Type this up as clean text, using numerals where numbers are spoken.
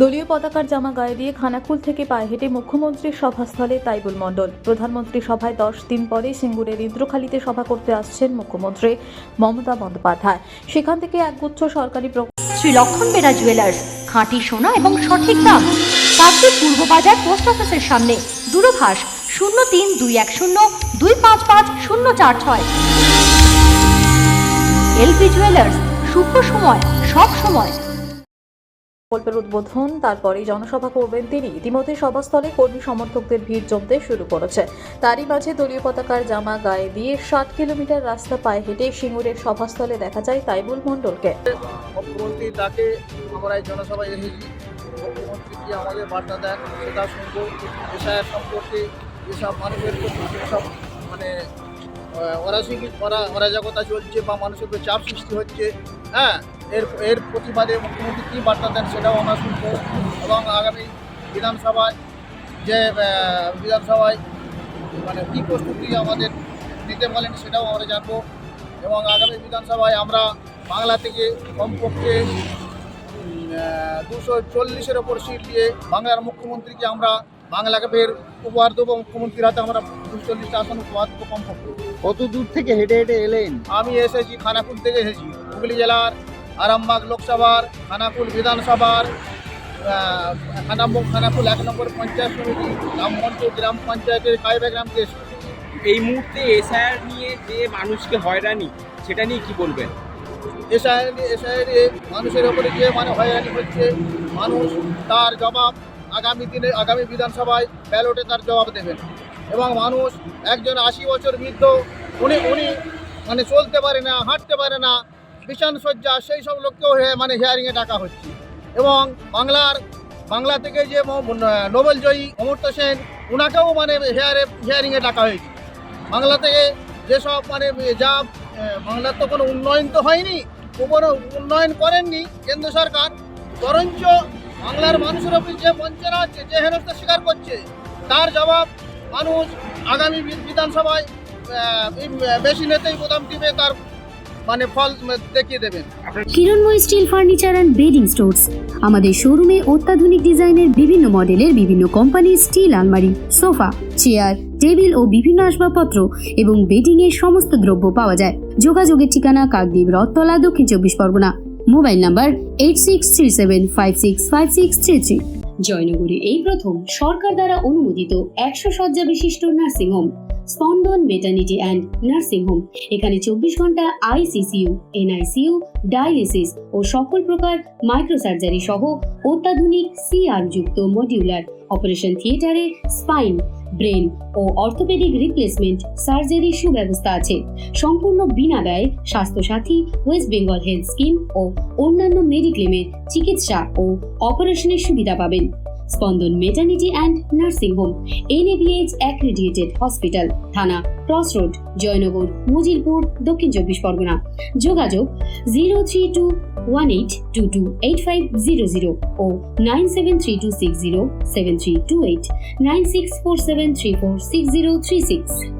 দলীয় পতাকার জামা গায়ে দিয়ে খানাকুল থেকে পায়ে হেঁটে মুখ্যমন্ত্রীর সভাস্থলে তাইবুল মণ্ডল। প্রধানমন্ত্রী সভায় 10 দিন পরে সিঙ্গুরের ইন্দ্রখালীতে সভা করতে আসছেন মুখ্যমন্ত্রী মমতা বন্দ্যোপাধ্যায়। সেখান থেকে একগুচ্ছ সরকারি শ্রী লক্ষণ বেরা জুয়েলার্স, খাঁটি সোনা এবং সঠিক দাম। কাকদ্বীপ পূর্ব বাজার পোস্ট অফিসের সামনে। দূরভাষ 03-210-255-046। এলপি জুয়েলার্স, শুভ সময় সব সময়। প্রকল্পের উদ্বোধন, তারপরেই জনসভা করবেন তিনি। ইতিমধ্যে সভাস্থলে কর্মী সমর্থকদের ভিড় জমতে শুরু করেছে। তারই মাঝে দলীয় পতাকার জামা গায়ে দিয়ে 60 কিলোমিটার রাস্তা পায়ে হেঁটে সিঙ্গুরের সভাস্থলে দেখা যায় তাইবুল মণ্ডলকে। মুখ্যমন্ত্রী তাকে আমরা এই জনসভায় এসেছি। মুখ্যমন্ত্রী কি আমাদের বার্তা দেন সেটা শুনবো। বিষয়ের সম্পর্কে যেসব মানুষের যেসব অরাজকতা চলছে বা মানুষের উপর চাপ সৃষ্টি হচ্ছে, এর প্রতিবাদে মুখ্যমন্ত্রী কী বার্তা দেন সেটাও আমরা শুনবো। এবং আগামী বিধানসভায় কী প্রস্তুতি আমাদের নিতে বলেন সেটাও আমরা জানবো। এবং আগামী বিধানসভায় আমরা বাংলা থেকে কমপক্ষে 240-এর ওপর সিট দিয়ে বাংলার মুখ্যমন্ত্রীকে আমরা বাংলাকে ফের উপহার দেবো। মুখ্যমন্ত্রীর হাতে আমরা 240টা আসন উপহার দেবো কমপক্ষে। কত দূর থেকে হেঁটে হেঁটে এলেন? আমি এসেছি খানাকুল থেকে এসেছি, হুগলি জেলার আরামবাগ লোকসভার, খানাকুল বিধানসভার, খানাকুল 1 নম্বর পঞ্চায়েত সমিতি, রামমঞ্চ গ্রাম পঞ্চায়েতের কাইবা গ্রামকে এসেছি। এই মুহূর্তে এসআইআর নিয়ে যে মানুষকে হয়রানি, সেটা নিয়ে কি বলবেন? এসআইআর মানুষের ওপরে যে হয়রানি হচ্ছে, মানুষ তার জবাব আগামী বিধানসভায় ব্যালটে তার জবাব দেবেন। এবং মানুষ একজন 80 বছর বৃদ্ধ, উনি চলতে পারে না, হাঁটতে পারে না, বিছান শয্যা, সেই সব লোককেও হিয়ারিংয়ে ডাকা হচ্ছে। এবং বাংলা থেকে যে নোবেল জয়ী অমর্ত্য সেন, ওনাকেও হিয়ারিংয়ে ডাকা হয়েছে। বাংলা থেকে যেসব বাংলার তো কোনো উন্নয়ন তো হয়নি, কোনো উন্নয়ন করেননি কেন্দ্র সরকার, বরঞ্চ বাংলার মানুষের ওপর যে বঞ্চনা হচ্ছে, যে হেনস্থা স্বীকার করছে, তার জবাব মানুষ আগামী বিধানসভায় বেশি নেতাই প্রদান দিবে, তার ফল দেখিয়ে দেবেন। Kiranmoy steel furniture and bedding stores. আমাদের শোরুমে অত্যাধুনিক ডিজাইনের বিভিন্ন মডেলের বিভিন্ন কোম্পানির স্টিল আলমারি, সোফা, চেয়ার, টেবিল ও বিভিন্ন আসবাবপত্র এবং বেডিং এর সমস্ত দ্রব্য পাওয়া যায়। যোগাযোগের ঠিকানা কাকদ্বীপ, রথতলা, দক্ষিণ 24 পরগনা। Mobile number 8637565633। জয়নগরে এই প্রথম সরকার দ্বারা অনুমোদিত 100 শয্যা বিশিষ্ট নার্সিংহোম স্পন্দন মেটার্নিটি অ্যান্ড নার্সিং হোম। এখানে 24 ঘন্টা আইসিসিউ, এনআইসিউ, ডায়ালিসিস ও সকল প্রকার মাইক্রোসার্জারি সহ অত্যাধুনিক সিআর যুক্ত মডিউলার অপারেশন থিয়েটারে স্পাইন, ব্রেন ও অর্থোপেডিক রিপ্লেসমেন্ট সার্জারির সুব্যবস্থা আছে। সম্পূর্ণ বিনা ব্যয় Swasthyasathi, West Bengal health scheme ও অন্যান্য মেডিক্লেমের চিকিৎসা ও অপারেশনের সুবিধা পাবেন। Spandan maternity and nursing home, NABH accredited hospital, Thana cross road, Joynagar, Mozilpur, Dakshin 24 Pargana. যোগাযোগ 03218228500 ও 9732607328, 9647346036।